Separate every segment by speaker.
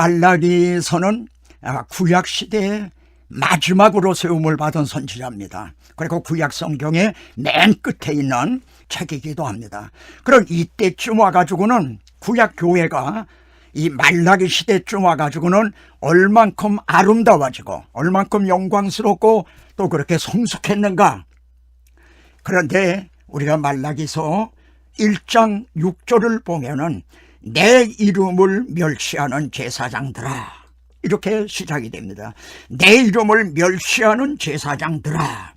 Speaker 1: 말라기서는 구약 시대에 마지막으로 세움을 받은 선지자입니다. 그리고 구약 성경의 맨 끝에 있는 책이기도 합니다. 그럼 이때쯤 와가지고는 구약 교회가 이 말라기 시대쯤 와가지고는 얼만큼 아름다워지고 얼만큼 영광스럽고 또 그렇게 성숙했는가. 그런데 우리가 말라기서 1장 6절을 보면은 내 이름을 멸시하는 제사장들아, 이렇게 시작이 됩니다. 내 이름을 멸시하는 제사장들아.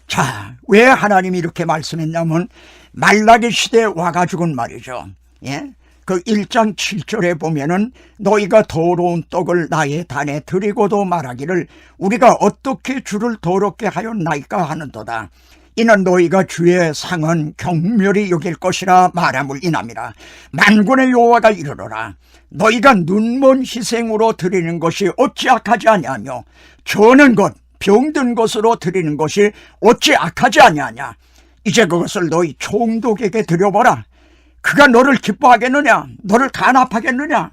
Speaker 1: 자, 왜 하나님이 이렇게 말씀했냐면 말라기 시대에 와가지고는 말이죠. 예? 그 1장 7절에 보면은 너희가 더러운 떡을 나의 단에 드리고도 말하기를 우리가 어떻게 주를 더럽게 하였나이까 하는도다. 이는 너희가 주의 상은 경멸히 여길 것이라 말함을 인함이라. 만군의 여호와가 이르노라. 너희가 눈먼 희생으로 드리는 것이 어찌 악하지 아니하며 저는 것 병든 것으로 드리는 것이 어찌 악하지 아니하냐. 이제 그것을 너희 총독에게 드려보라. 그가 너를 기뻐하겠느냐, 너를 간합하겠느냐.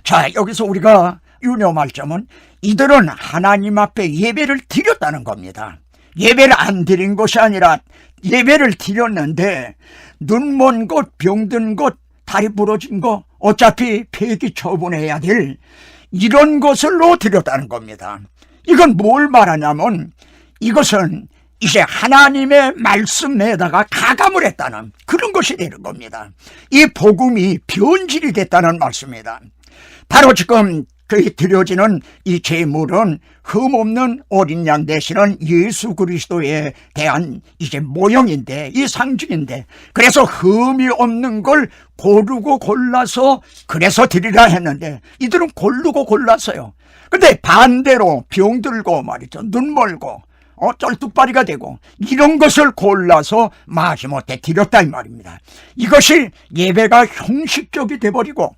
Speaker 1: 자, 여기서 우리가 유념할 점은 이들은 하나님 앞에 예배를 드렸다는 겁니다. 예배를 안 드린 것이 아니라 예배를 드렸는데 눈먼 것, 병든 것, 다리 부러진 것 어차피 폐기 처분해야 될 이런 것을로 드렸다는 겁니다. 이건 뭘 말하냐면 이것은 이제 하나님의 말씀에다가 가감을 했다는 그런 것이 되는 겁니다. 이 복음이 변질이 됐다는 말씀입니다. 바로 지금 그 드려지는 이 제물은 흠없는 어린 양 되시는 예수 그리스도에 대한 이제 모형인데, 이 상징인데, 그래서 흠이 없는 걸 고르고 골라서 그래서 드리라 했는데 이들은 고르고 골랐어요. 근데 반대로 병들고 말이죠, 눈 멀고 쩔뚝발이가 되고 이런 것을 골라서 마지못해 드렸다 이 말입니다. 이것이 예배가 형식적이 돼버리고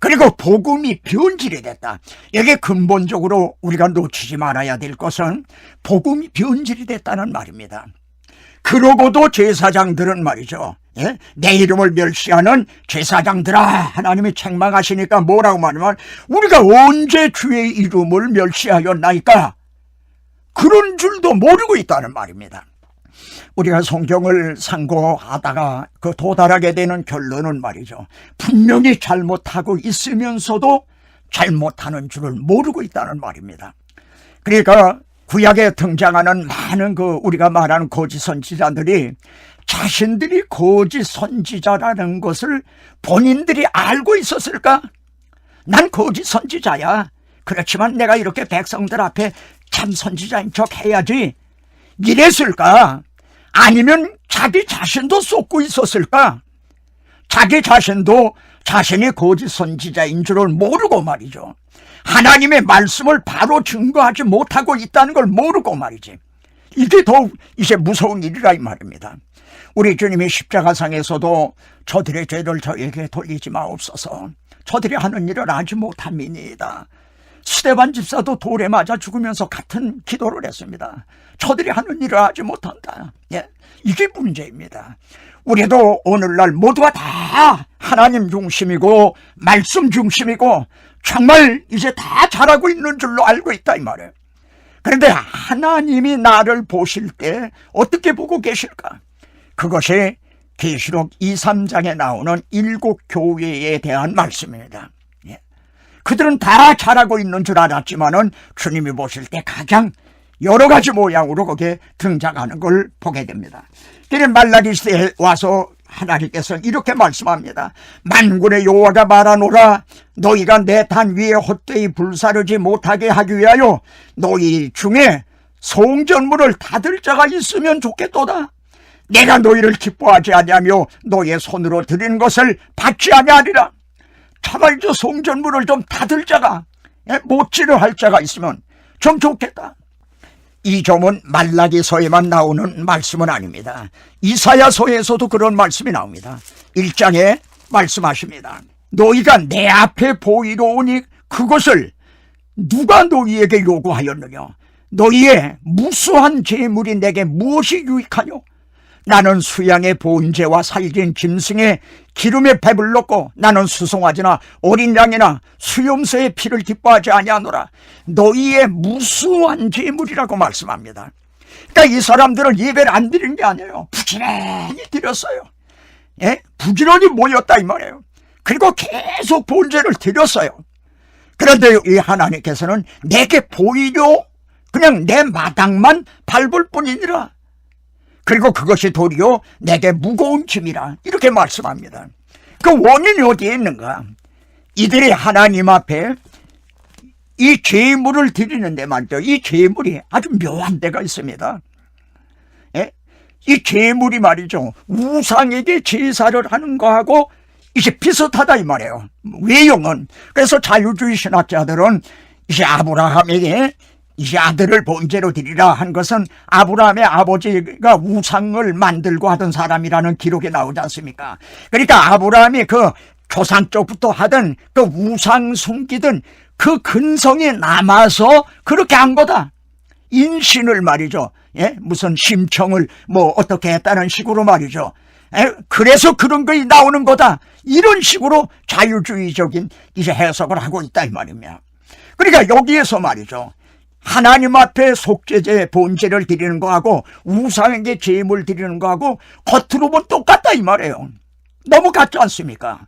Speaker 1: 그리고 복음이 변질이 됐다. 여기에 근본적으로 우리가 놓치지 말아야 될 것은 복음이 변질이 됐다는 말입니다. 그러고도 제사장들은 말이죠, 예? 내 이름을 멸시하는 제사장들아, 하나님이 책망하시니까 뭐라고 말하면 우리가 언제 주의 이름을 멸시하였나이까, 그런 줄도 모르고 있다는 말입니다. 우리가 성경을 상고하다가 그 도달하게 되는 결론은 말이죠, 분명히 잘못하고 있으면서도 잘못하는 줄을 모르고 있다는 말입니다. 그러니까 구약에 등장하는 많은 그 우리가 말하는 거짓 선지자들이 자신들이 거짓 선지자라는 것을 본인들이 알고 있었을까? 난 거짓 선지자야. 그렇지만 내가 이렇게 백성들 앞에 참 선지자인 척 해야지. 이랬을까? 아니면 자기 자신도 쏟고 있었을까? 자기 자신도 자신이 거짓 선지자인 줄을 모르고 말이죠, 하나님의 말씀을 바로 증거하지 못하고 있다는 걸 모르고 말이지. 이게 더욱 이제 무서운 일이라 이 말입니다. 우리 주님이 십자가상에서도 저들의 죄를 저에게 돌리지 마옵소서, 저들이 하는 일을 알지 못함이니이다. 스데반 집사도 돌에 맞아 죽으면서 같은 기도를 했습니다. 저들이 하는 일을 알지 못한다. 예, 이게 문제입니다. 우리도 오늘날 모두가 다 하나님 중심이고 말씀 중심이고 정말 이제 다 잘하고 있는 줄로 알고 있다 이 말이에요. 그런데 하나님이 나를 보실 때 어떻게 보고 계실까? 그것이 계시록 2, 3장에 나오는 7 교회에 대한 말씀입니다. 예. 그들은 다 잘하고 있는 줄 알았지만은 주님이 보실 때 가장 여러 가지 모양으로 거기에 등장하는 걸 보게 됩니다. 그래서 말라기 시대에 와서 하나님께서 이렇게 말씀합니다. 만군의 여호와가 말하노라. 너희가 내 단 위에 헛되이 불사르지 못하게 하기 위하여 너희 중에 성전물을 닫을 자가 있으면 좋겠도다. 내가 너희를 기뻐하지 아니하며 너희의 손으로 드리는 것을 받지 아니하리라. 차라리 저 성전물을 좀 닫을 자가, 못지를 할 자가 있으면 좀 좋겠다. 이 점은 말라기서에만 나오는 말씀은 아닙니다. 이사야서에서도 그런 말씀이 나옵니다. 1장에 말씀하십니다. 너희가 내 앞에 보이러 오니 그것을 누가 너희에게 요구하였느냐? 너희의 무수한 재물이 내게 무엇이 유익하뇨? 나는 수양의 본제와 살긴 짐승의 기름에 배불렀고 나는 수송아지나 어린 양이나 수염소의 피를 기뻐하지 아니하노라. 너희의 무수한 재물이라고 말씀합니다. 그러니까 이 사람들은 예배를 안 드린 게 아니에요. 부지런히 드렸어요. 예? 부지런히 모였다 이 말이에요. 그리고 계속 본제를 드렸어요. 그런데 이 하나님께서는 내게 보이려 그냥 내 마당만 밟을 뿐이니라. 그리고 그것이 도리어 내게 무거운 짐이라 이렇게 말씀합니다. 그 원인이 어디에 있는가? 이들이 하나님 앞에 이 제물을 드리는데 말이죠. 이 제물이 아주 묘한 데가 있습니다. 예? 이 제물이 말이죠. 우상에게 제사를 하는 거하고 이제 비슷하다 이 말이에요. 외형은. 그래서 자유주의 신학자들은 이제 아브라함에게 이제 아들을 번제로 드리라 한 것은 아브라함의 아버지가 우상을 만들고 하던 사람이라는 기록이 나오지 않습니까? 그러니까 아브라함이 그 조상 쪽부터 하던 그 우상 숨기던 그 근성이 남아서 그렇게 한 거다. 인신을 말이죠. 예? 무슨 심청을 뭐 어떻게 했다는 식으로 말이죠. 예? 그래서 그런 것이 나오는 거다. 이런 식으로 자유주의적인 이제 해석을 하고 있다 이 말입니다. 그러니까 여기에서 말이죠. 하나님 앞에 속죄제 본제를 드리는 거하고 우상에게 제물 드리는 거하고 겉으로 보면 똑같다 이 말이에요. 너무 같지 않습니까?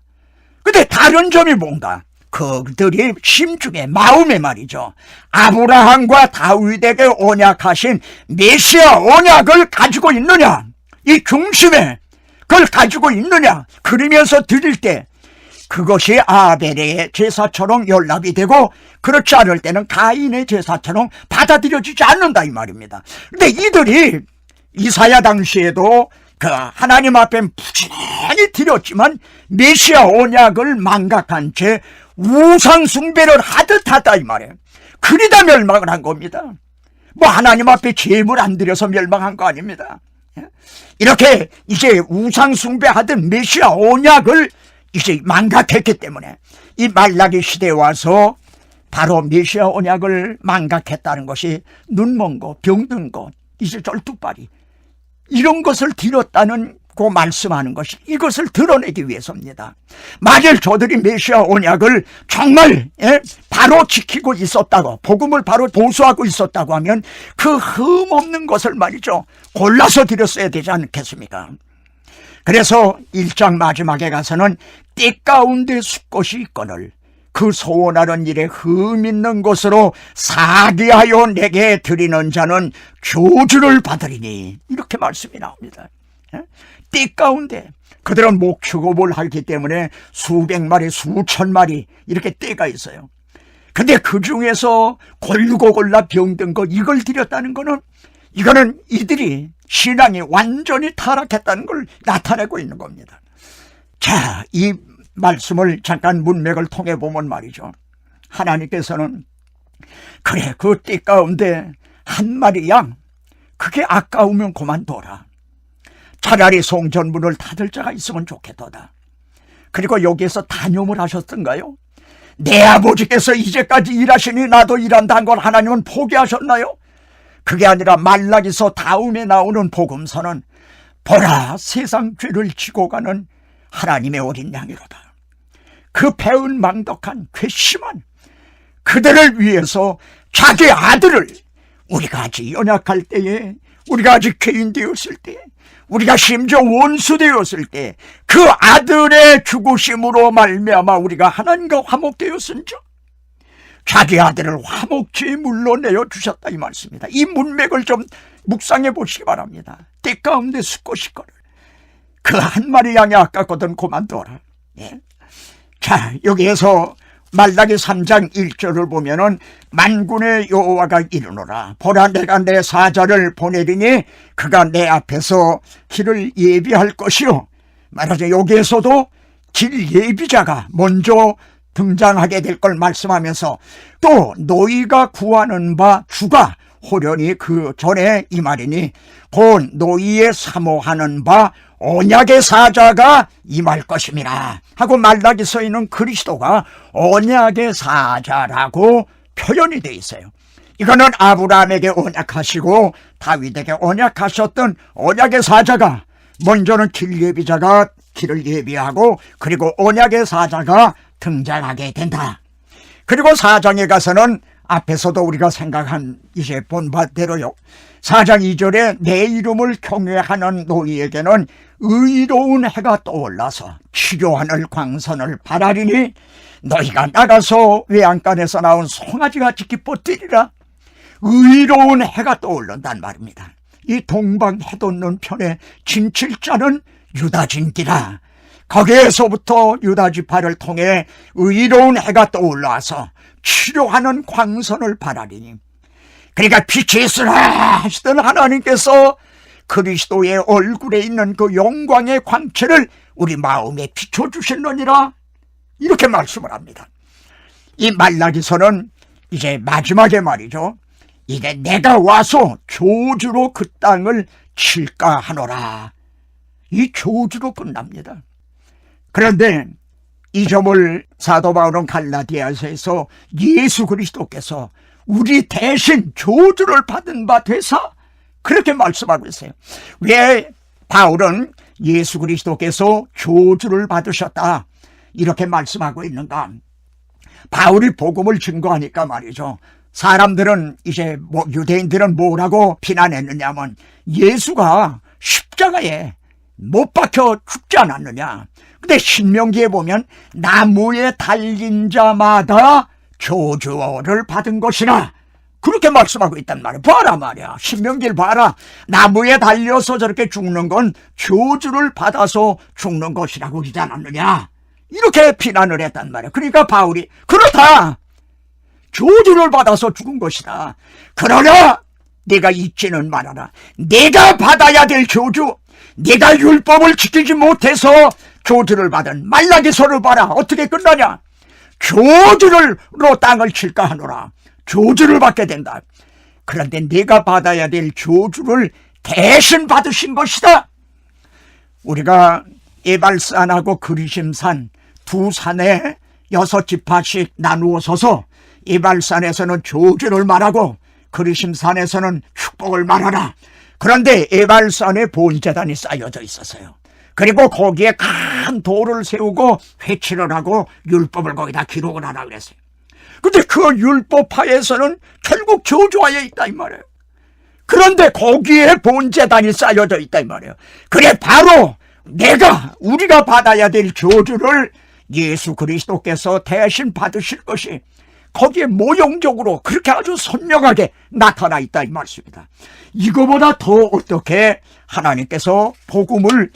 Speaker 1: 근데 다른 점이 뭔가? 그들이 심중에 마음에 말이죠. 아브라함과 다윗에게 언약하신 메시아 언약을 가지고 있느냐? 이 중심에 그걸 가지고 있느냐? 그러면서 드릴 때 그것이 아벨의 제사처럼 연락이 되고 그렇지 않을 때는 가인의 제사처럼 받아들여지지 않는다 이 말입니다. 근데 이들이 이사야 당시에도 그 하나님 앞에 부지런히 드렸지만 메시아 언약을 망각한 채 우상 숭배를 하듯 하다 이 말이에요. 그리다 멸망을 한 겁니다. 뭐 하나님 앞에 제물 안 드려서 멸망한 거 아닙니다. 이렇게 이제 우상 숭배하듯 메시아 언약을 이제 망각했기 때문에 이 말라기 시대에 와서 바로 메시아 언약을 망각했다는 것이 눈먼 거, 병든 거, 이제 절뚝발이 이런 것을 드렸다는 그 말씀하는 것이 이것을 드러내기 위해서입니다. 만일 저들이 메시아 언약을 정말 바로 지키고 있었다고 복음을 바로 보수하고 있었다고 하면 그 흠없는 것을 말이죠 골라서 드렸어야 되지 않겠습니까? 그래서 1장 마지막에 가서는 때 가운데 숫것이 있거늘 그 소원하는 일에 흠 있는 것으로 사기하여 내게 드리는 자는 저주를 받으리니 이렇게 말씀이 나옵니다. 때 가운데 그들은 목축업을 하기 때문에 수백 마리 수천 마리 이렇게 때가 있어요. 근데 그 중에서 골고 골라 병든 것 이걸 드렸다는 거는 이거는 이들이 신앙이 완전히 타락했다는 걸 나타내고 있는 겁니다. 자, 이 말씀을 잠깐 문맥을 통해 보면 말이죠. 하나님께서는 그래 그 띠 가운데 한 마리 양 그게 아까우면 그만둬라. 차라리 송전문을 닫을 자가 있으면 좋겠도다. 그리고 여기에서 단용을 하셨던가요? 내 아버지께서 이제까지 일하시니 나도 일한다는 걸 하나님은 포기하셨나요? 그게 아니라 말라기서 다음에 나오는 복음서는 보라 세상 죄를 지고 가는 하나님의 어린 양이로다. 그 배은망덕한 괘씸한 그들을 위해서 자기 아들을 우리가 아직 연약할 때에 우리가 아직 죄인 되었을 때 우리가 심지어 원수 되었을 때 그 아들의 죽으심으로 말미암아 우리가 하나님과 화목되었은즉 자기 아들을 화목제물로 내어주셨다 이 말씀입니다. 이 문맥을 좀 묵상해 보시기 바랍니다. 때 가운데 숫것이거늘 그 한 마리 양이 아깝거든 그만둬라. 예. 자, 여기에서 말라기 3장 1절을 보면은 만군의 여호와가 이르노라 보라 내가 내 사자를 보내리니 그가 내 앞에서 길을 예비할 것이요. 말하자 여기에서도 길 예비자가 먼저 등장하게 될 걸 말씀하면서 또 너희가 구하는 바 주가 호련히 그 전에 이 말이니 곧 너희의 사모하는 바 언약의 사자가 임할 것임이라 하고 말라기서에는 그리스도가 언약의 사자라고 표현이 되어 있어요. 이거는 아브라함에게 언약하시고 다윗에게 언약하셨던 언약의 사자가 먼저는 길 예비자가 길을 예비하고 그리고 언약의 사자가 등장하게 된다. 그리고 4장에 가서는 앞에서도 우리가 생각한 이제 본 바대로요. 4장 2절에 내 이름을 경외하는 너희에게는 의로운 해가 떠올라서 치료하는 광선을 바라리니 너희가 나가서 외양간에서 나온 송아지같이 기뻐 뛰리라. 의로운 해가 떠오른단 말입니다. 이 동방 해돋는 편에 진칠자는 유다진기라. 거기에서부터 유다지파를 통해 의로운 해가 떠올라서 치료하는 광선을 바라리니, 그러니까 빛이 있으라 하시던 하나님께서 그리스도의 얼굴에 있는 그 영광의 광채를 우리 마음에 비춰주셨느니라, 이렇게 말씀을 합니다. 이 말라기서는 이제 마지막에 말이죠. 이제 내가 와서 조주로 그 땅을 칠까 하노라. 이 조주로 끝납니다. 그런데 이 점을 사도 바울은 갈라디아서에서 예수 그리스도께서 우리 대신 조주를 받은 바 되사 그렇게 말씀하고 있어요. 왜 바울은 예수 그리스도께서 조주를 받으셨다 이렇게 말씀하고 있는가? 바울이 복음을 증거하니까 말이죠. 사람들은 이제 유대인들은 뭐라고 비난했느냐면 예수가 십자가에 못 박혀 죽지 않았느냐. 근데 신명기에 보면 나무에 달린 자마다 조주를 받은 것이라 그렇게 말씀하고 있단 말이야. 봐라 말이야. 신명기를 봐라. 나무에 달려서 저렇게 죽는 건 조주를 받아서 죽는 것이라고 그러지 않았느냐. 이렇게 비난을 했단 말이야. 그러니까 바울이 그렇다. 조주를 받아서 죽은 것이다. 그러나 내가 잊지는 말아라. 내가 받아야 될 조주, 내가 율법을 지키지 못해서 조주를 받은 말라기서를 봐라. 어떻게 끝나냐? 조주로 땅을 칠까 하노라. 조주를 받게 된다. 그런데 내가 받아야 될 조주를 대신 받으신 것이다. 우리가 에발산하고 그리심산 두 산에 6지파씩 나누어 서서 에발산에서는 조주를 말하고 그리심산에서는 축복을 말하라. 그런데 에발산에 본제단이 쌓여져 있었어요. 그리고 거기에 큰 돌을 세우고 회치를 하고 율법을 거기다 기록을 하라 그랬어요. 근데 그 율법파에서는 결국 저주하여 있다 이 말이에요. 그런데 거기에 본제단이 쌓여져 있다 이 말이에요. 그래 바로 우리가 받아야 될 저주를 예수 그리스도께서 대신 받으실 것이 거기에 모형적으로 그렇게 아주 선명하게 나타나 있다 이 말씀입니다. 이거보다 더 어떻게 하나님께서 복음을